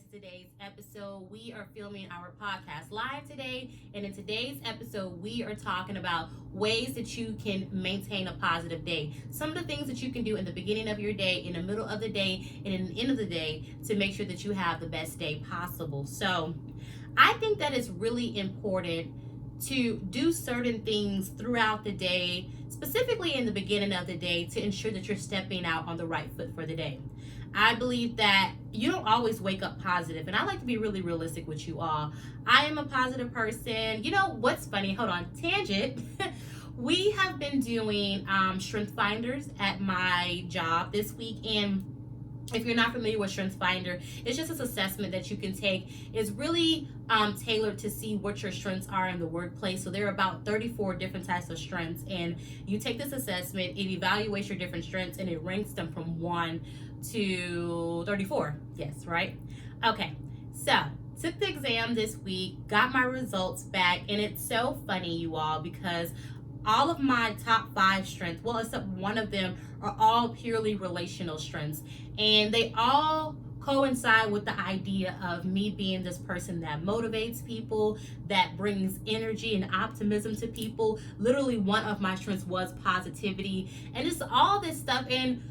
to today's episode. We are filming our podcast live today, and in today's episode, we are talking about ways that you can maintain a positive day. Some of the things that you can do in the beginning of your day, in the middle of the day, and in the end of the day to make sure that you have the best day possible. So, I think that it's really important to do certain things throughout the day, specifically in the beginning of the day, to ensure that you're stepping out on the right foot for the day. I believe that you don't always wake up positive, and I like to be really realistic with you all. I am a positive person. You know what's funny? Hold on, tangent. We have been doing strength finders at my job this week, and if you're not familiar with Strength Finder, it's just this assessment that you can take. It's really tailored to see what your strengths are in the workplace. So there are about 34 different types of strengths, and you take this assessment, it evaluates your different strengths, and it ranks them from 1 to 34. Yes, right? Okay, so took the exam this week, got my results back, and it's so funny, you all, because all of my top 5 strengths, well, except one of them, are all purely relational strengths. And they all coincide with the idea of me being this person that motivates people, that brings energy and optimism to people. Literally, one of my strengths was positivity, and just all this stuff. And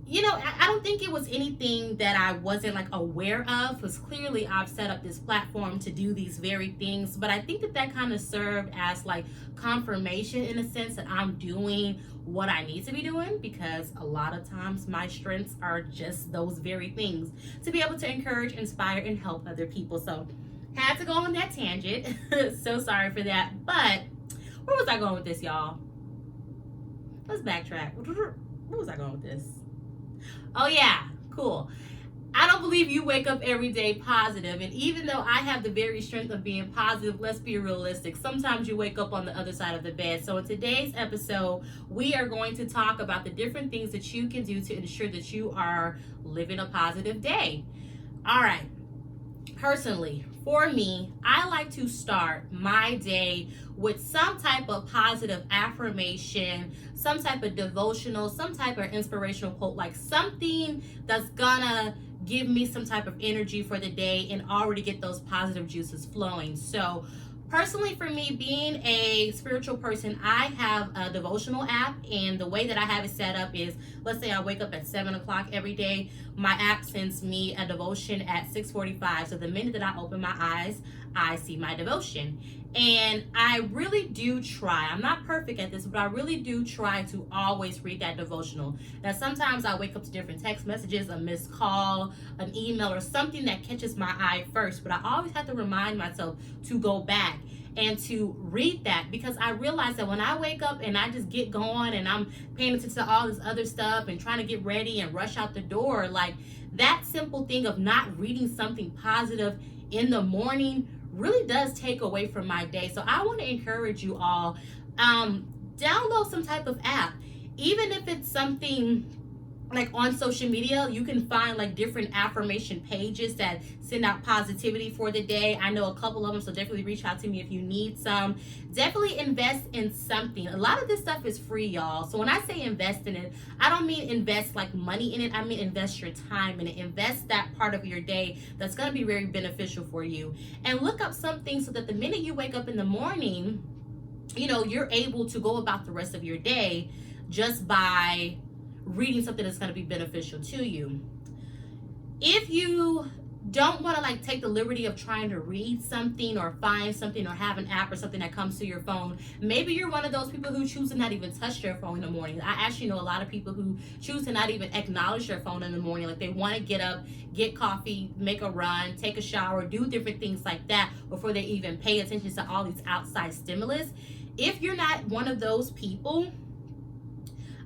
you know, I don't think it was anything that I wasn't like aware of, because clearly I've set up this platform to do these very things. But I think that that kind of served as like confirmation, in a sense, that I'm doing what I need to be doing, because a lot of times my strengths are just those very things, to be able to encourage, inspire, and help other people. So had to go on that tangent. So sorry for that. But where was I going with this, y'all? Let's backtrack. Where was I going with this? Oh yeah, cool. I don't believe you wake up every day positive. And even though I have the very strength of being positive, let's be realistic. Sometimes you wake up on the other side of the bed. So in today's episode, we are going to talk about the different things that you can do to ensure that you are living a positive day. All right. Personally, for me, I like to start my day with some type of positive affirmation, some type of devotional, some type of inspirational quote, like something that's gonna give me some type of energy for the day and already get those positive juices flowing. So personally, for me, being a spiritual person, I have a devotional app, and the way that I have it set up is, let's say I wake up at 7 o'clock every day, my app sends me a devotion at 6:45. So the minute that I open my eyes, I see my devotion. And I really do try, I'm not perfect at this, but I really do try to always read that devotional. Now, sometimes I wake up to different text messages, a missed call, an email, or something that catches my eye first. But I always have to remind myself to go back and to read that, because I realize that when I wake up and I just get going and I'm paying attention to all this other stuff and trying to get ready and rush out the door, like that simple thing of not reading something positive in the morning really does take away from my day. So I want to encourage you all, download some type of app, even if it's something like on social media. You can find like different affirmation pages that send out positivity for the day. I know a couple of them, so definitely reach out to me if you need some. Definitely invest in something. A lot of this stuff is free, y'all. So when I say invest in it, I don't mean invest like money in it. I mean invest your time in it. Invest that part of your day that's going to be very beneficial for you. And look up something so that the minute you wake up in the morning, you know, you're able to go about the rest of your day just by reading something that's going to be beneficial to you. If you don't want to like take the liberty of trying to read something or find something or have an app or something that comes to your phone, maybe you're one of those people who choose to not even touch their phone in the morning. I actually know a lot of people who choose to not even acknowledge their phone in the morning. Like they want to get up, get coffee, make a run, take a shower, do different things like that before they even pay attention to all these outside stimulus. If you're not one of those people,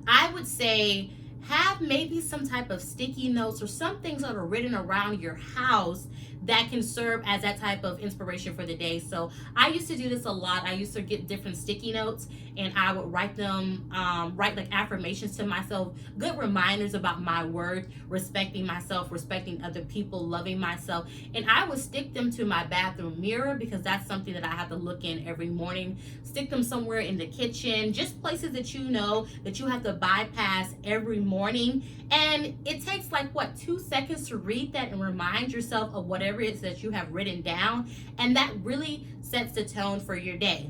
I would say have maybe some type of sticky notes or some things that are written around your house that can serve as that type of inspiration for the day. So I used to do this a lot. I used to get different sticky notes and I would write them, write like affirmations to myself, good reminders about my worth, respecting myself, respecting other people, loving myself. And I would stick them to my bathroom mirror, because that's something that I have to look in every morning. Stick them somewhere in the kitchen, just places that you know that you have to bypass every morning. And it takes like 2 seconds to read that and remind yourself of whatever whatever it is that you have written down, and that really sets the tone for your day.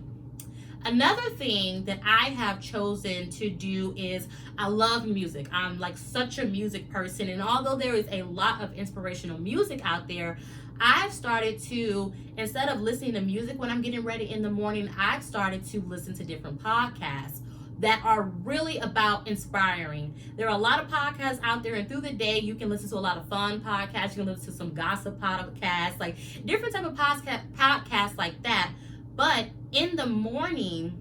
Another thing that I have chosen to do is I love music. I'm like such a music person, and although there is a lot of inspirational music out there, I've started to, instead of listening to music when I'm getting ready in the morning, I've started to listen to different podcasts that are really about inspiring. There are a lot of podcasts out there, and through the day you can listen to a lot of fun podcasts. You can listen to some gossip podcasts, like different type of podcasts like that. But in the morning,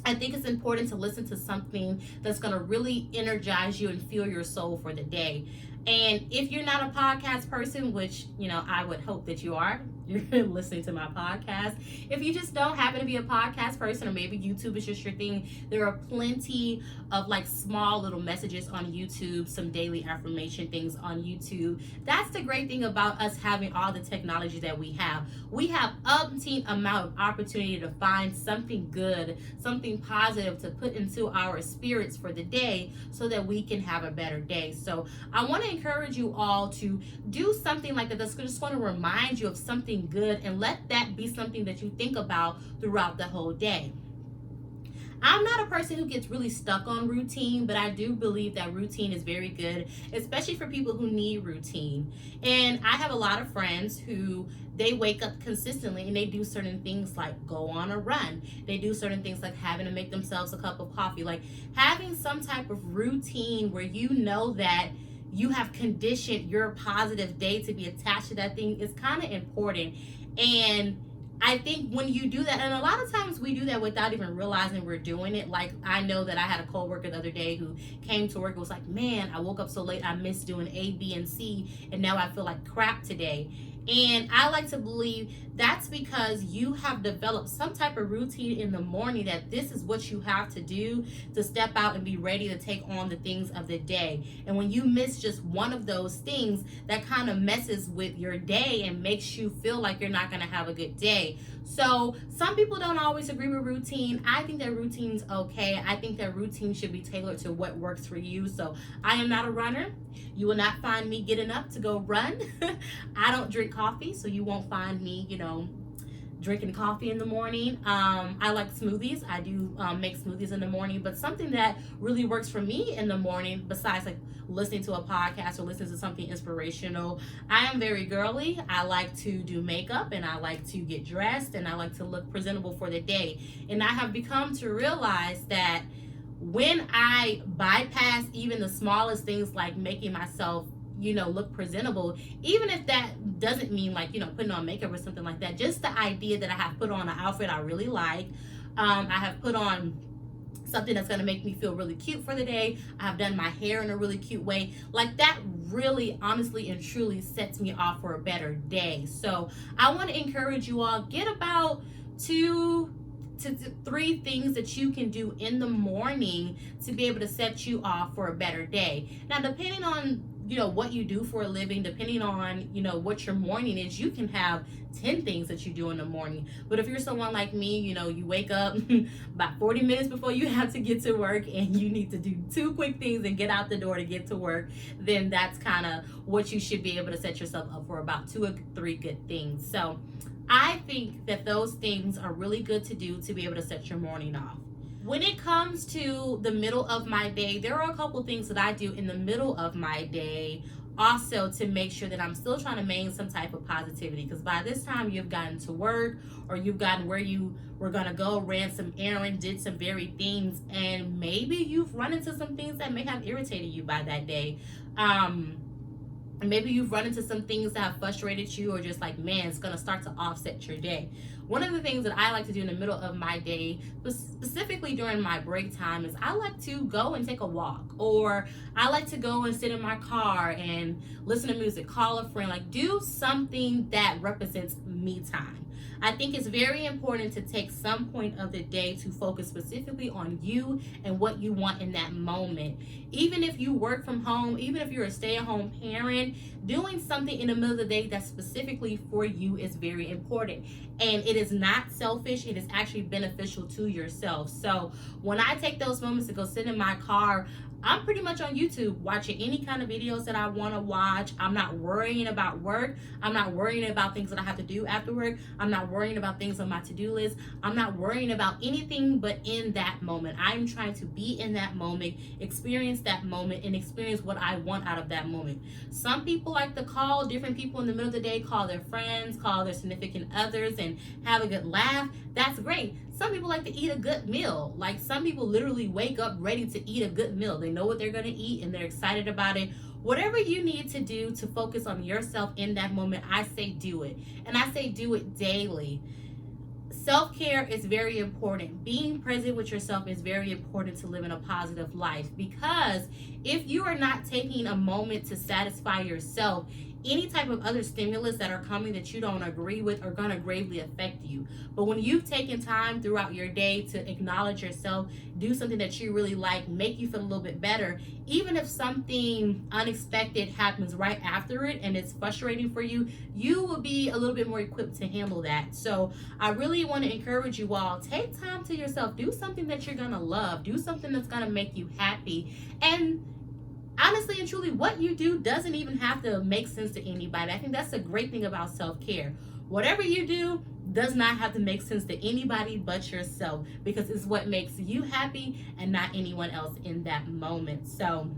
I think it's important to listen to something that's going to really energize you and fuel your soul for the day. And if you're not a podcast person, which, I would hope that you are, you're listening to my podcast. If you just don't happen to be a podcast person, or maybe YouTube is just your thing, there are plenty of like small little messages on YouTube, some daily affirmation things on YouTube. That's the great thing about us having all the technology that we have. We have umpteen amount of opportunity to find something good, something positive to put into our spirits for the day so that we can have a better day. So I want to encourage you all to do something like that that's just going to remind you of something good, and let that be something that you think about throughout the whole day. I'm not a person who gets really stuck on routine, but I do believe that routine is very good, especially for people who need routine. And I have a lot of friends who they wake up consistently and they do certain things like go on a run. They do certain things like having to make themselves a cup of coffee, like having some type of routine where you know that you have conditioned your positive day to be attached to that thing is kind of important. And I think when you do that, and a lot of times we do that without even realizing we're doing it. Like, I know that I had a coworker the other day who came to work and was like, man, I woke up so late, I missed doing A, B, and C, and now I feel like crap today. And I like to believe that's because you have developed some type of routine in the morning, that this is what you have to do to step out and be ready to take on the things of the day. And when you miss just one of those things, that kind of messes with your day and makes you feel like you're not going to have a good day. So some people don't always agree with routine. I think that routine's okay. I think that routine should be tailored to what works for you. So I am not a runner. You will not find me getting up to go run. I don't drink coffee, so you won't find me, drinking coffee in the morning. I like smoothies. I do make smoothies in the morning, but something that really works for me in the morning, besides like listening to a podcast or listening to something inspirational, I am very girly. I like to do makeup, and I like to get dressed, and I like to look presentable for the day. And I have become to realize that when I bypass even the smallest things like making myself look presentable, even if that doesn't mean like, putting on makeup or something like that, just the idea that I have put on an outfit I really like, I have put on something that's going to make me feel really cute for the day, I have done my hair in a really cute way, like that really honestly and truly sets me off for a better day. So I want to encourage you all, get about 2 to 3 things that you can do in the morning to be able to set you off for a better day. Now, depending on what you do for a living, depending on what your morning is, you can have 10 things that you do in the morning. But if you're someone like me, you wake up about 40 minutes before you have to get to work, and you need to do 2 quick things and get out the door to get to work, then that's kind of what you should be able to set yourself up for, about 2 or 3 good things. So I think that those things are really good to do to be able to set your morning off. When it comes to the middle of my day, there are a couple things that I do in the middle of my day also to make sure that I'm still trying to maintain some type of positivity, because by this time you've gotten to work, or you've gotten where you were going to go, ran some errands, did some varied things, and maybe you've run into some things that may have irritated you by that day. Maybe you've run into some things that have frustrated you, or just like, man, it's going to start to offset your day. One of the things that I like to do in the middle of my day, specifically during my break time, is I like to go and take a walk, or I like to go and sit in my car and listen to music, call a friend, like do something that represents me time. I think it's very important to take some point of the day to focus specifically on you and what you want in that moment. Even if you work from home, even if you're a stay-at-home parent, doing something in the middle of the day that's specifically for you is very important. And it is not selfish, it is actually beneficial to yourself. So when I take those moments to go sit in my car, I'm pretty much on YouTube watching any kind of videos that I want to watch. I'm not worrying about work. I'm not worrying about things that I have to do after work. I'm not worrying about things on my to-do list. I'm not worrying about anything but in that moment. I'm trying to be in that moment, experience that moment, and experience what I want out of that moment. Some people like to call different people in the middle of the day, call their friends, call their significant others, and have a good laugh. That's great. Some people like to eat a good meal. Like, some people literally wake up ready to eat a good meal. They know what they're going to eat and they're excited about it. Whatever you need to do to focus on yourself in that moment, I say do it. And I say do it daily. Self-care is very important. Being present with yourself is very important to living a positive life, because if you are not taking a moment to satisfy yourself, any type of other stimulus that are coming that you don't agree with are going to gravely affect you. But when you've taken time throughout your day to acknowledge yourself, do something that you really like, make you feel a little bit better, even if something unexpected happens right after it and it's frustrating for you, you will be a little bit more equipped to handle that. So I really want to encourage you all, take time to yourself. Do something that you're going to love. Do something that's going to make you happy. And honestly and truly, what you do doesn't even have to make sense to anybody. I think that's the great thing about self-care. Whatever you do does not have to make sense to anybody but yourself, because it's what makes you happy and not anyone else in that moment. So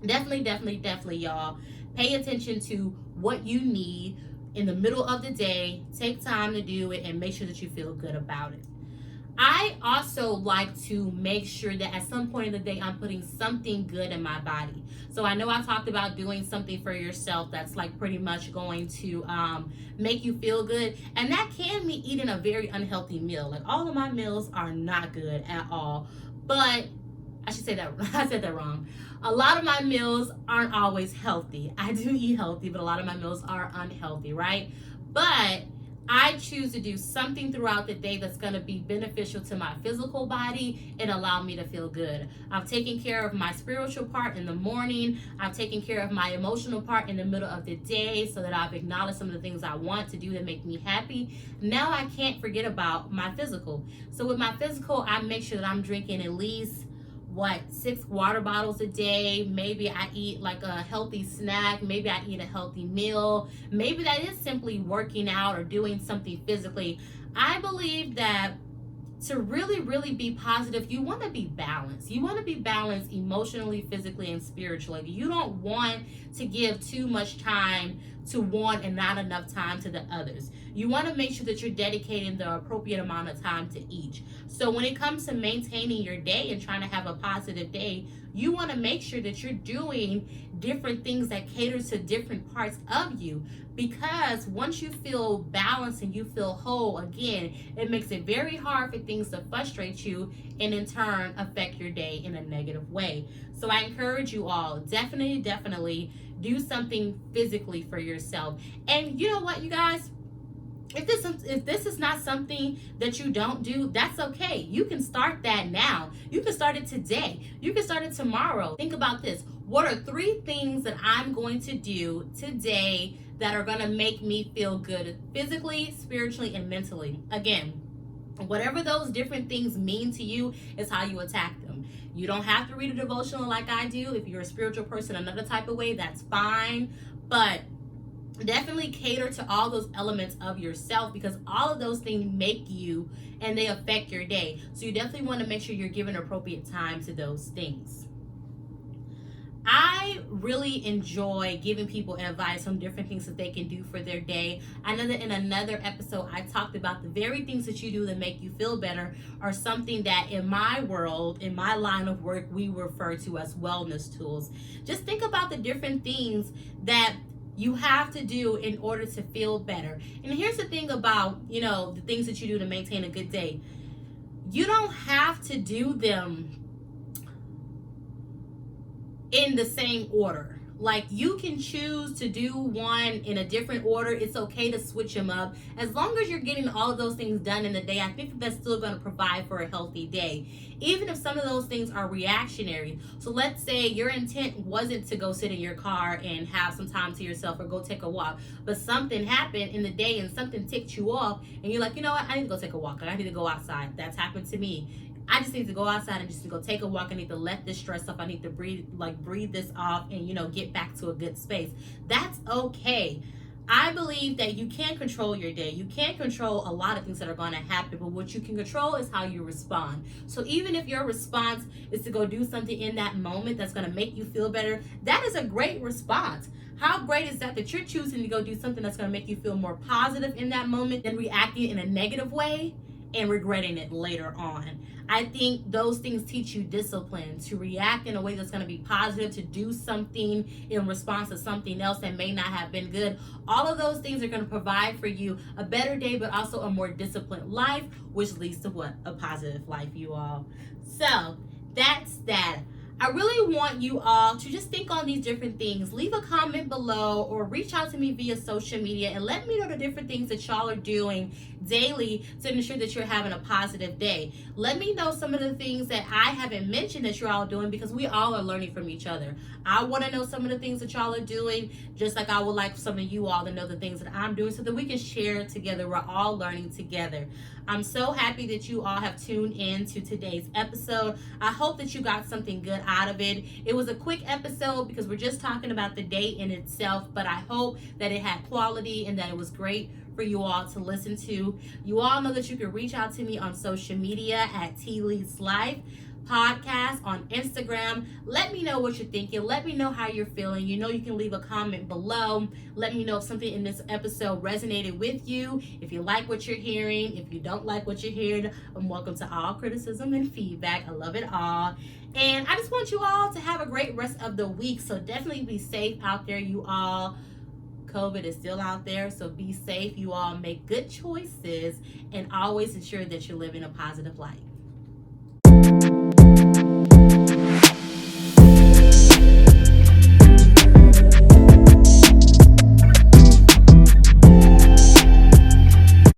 definitely, y'all, pay attention to what you need in the middle of the day. Take time to do it and make sure that you feel good about it. I also like to make sure that at some point in the day, I'm putting something good in my body. So I know I talked about doing something for yourself that's like pretty much going to make you feel good. And that can be eating a very unhealthy meal. Like, all of my meals are not good at all. But I should say that, I said that wrong. A lot of my meals aren't always healthy. I do eat healthy, but a lot of my meals are unhealthy, right? But I choose to do something throughout the day that's going to be beneficial to my physical body and allow me to feel good. I've taken care of my spiritual part in the morning. I've taken care of my emotional part in the middle of the day, so that I've acknowledged some of the things I want to do that make me happy. Now I can't forget about my physical. So with my physical, I make sure that I'm drinking at least 6 water bottles a day. Maybe I eat like a healthy snack. Maybe I eat a healthy meal. Maybe that is simply working out or doing something physically. I believe that to really be positive, you want to be balanced. You want to be balanced emotionally, physically, and spiritually. You don't want to give too much time to one and not enough time to the others. You want to make sure that you're dedicating the appropriate amount of time to each. So when it comes to maintaining your day and trying to have a positive day, you want to make sure that you're doing different things that cater to different parts of you. Because once you feel balanced and you feel whole, again, it makes it very hard for things to frustrate you and in turn affect your day in a negative way. So I encourage you all, definitely do something physically for yourself. And you know what, you guys? If this is not something that you don't do, that's okay. You can start that now. You can start it today. You can start it tomorrow. Think about this. What are 3 things that I'm going to do today that are going to make me feel good physically, spiritually, and mentally? Again, whatever those different things mean to you is how you attack them. You don't have to read a devotional like I do. If you're a spiritual person another type of way, that's fine. But definitely cater to all those elements of yourself, because all of those things make you and they affect your day. So you definitely want to make sure you're giving appropriate time to those things. I really enjoy giving people advice on different things that they can do for their day. I know that in another episode, I talked about the very things that you do that make you feel better are something that in my world, in my line of work, we refer to as wellness tools. Just think about the different things that you have to do in order to feel better. And here's the thing about, the things that you do to maintain a good day. You don't have to do them in the same order. Like, you can choose to do one in a different order. It's okay to switch them up. As long as you're getting all of those things done in the day, I think that's still going to provide for a healthy day. Even if some of those things are reactionary. So let's say your intent wasn't to go sit in your car and have some time to yourself or go take a walk, but something happened in the day and something ticked you off and you're like, you know what, I need to go take a walk. I need to go outside. That's happened to me. I just need to go outside and just to go take a walk. I need to let this stress off. I need to breathe this off and, get back to a good space. That's okay. I believe that you can't control your day. You can't control a lot of things that are going to happen, but what you can control is how you respond. So even if your response is to go do something in that moment that's going to make you feel better, that is a great response. How great is that you're choosing to go do something that's going to make you feel more positive in that moment than reacting in a negative way and regretting it later on. I think those things teach you discipline, to react in a way that's going to be positive, to do something in response to something else that may not have been good. All of those things are going to provide for you a better day, but also a more disciplined life, which leads to what? A positive life, you all. So that's that. I really want you all to just think on these different things. Leave a comment below or reach out to me via social media and let me know the different things that y'all are doing daily to ensure that you're having a positive day. Let me know some of the things that I haven't mentioned that you're all doing, because we all are learning from each other. I want to know some of the things that y'all are doing, just like I would like some of you all to know the things that I'm doing so that we can share together. We're all learning together. I'm so happy that you all have tuned in to today's episode. I hope that you got something good out of it. It was a quick episode because we're just talking about the day in itself, but I hope that it had quality and that it was great for you all to listen to. You all know that you can reach out to me on social media at T Leads Life Podcast on Instagram. Let me know what you're thinking. Let me know how you're feeling. You can leave a comment below. Let me know if something in this episode resonated with you. If you like what you're hearing, if you don't like what you're hearing, I'm welcome to all criticism and feedback. I love it all. And I just want you all to have a great rest of the week. So definitely be safe out there, you all. COVID is still out there, so be safe. You all make good choices and always ensure that you're living a positive life.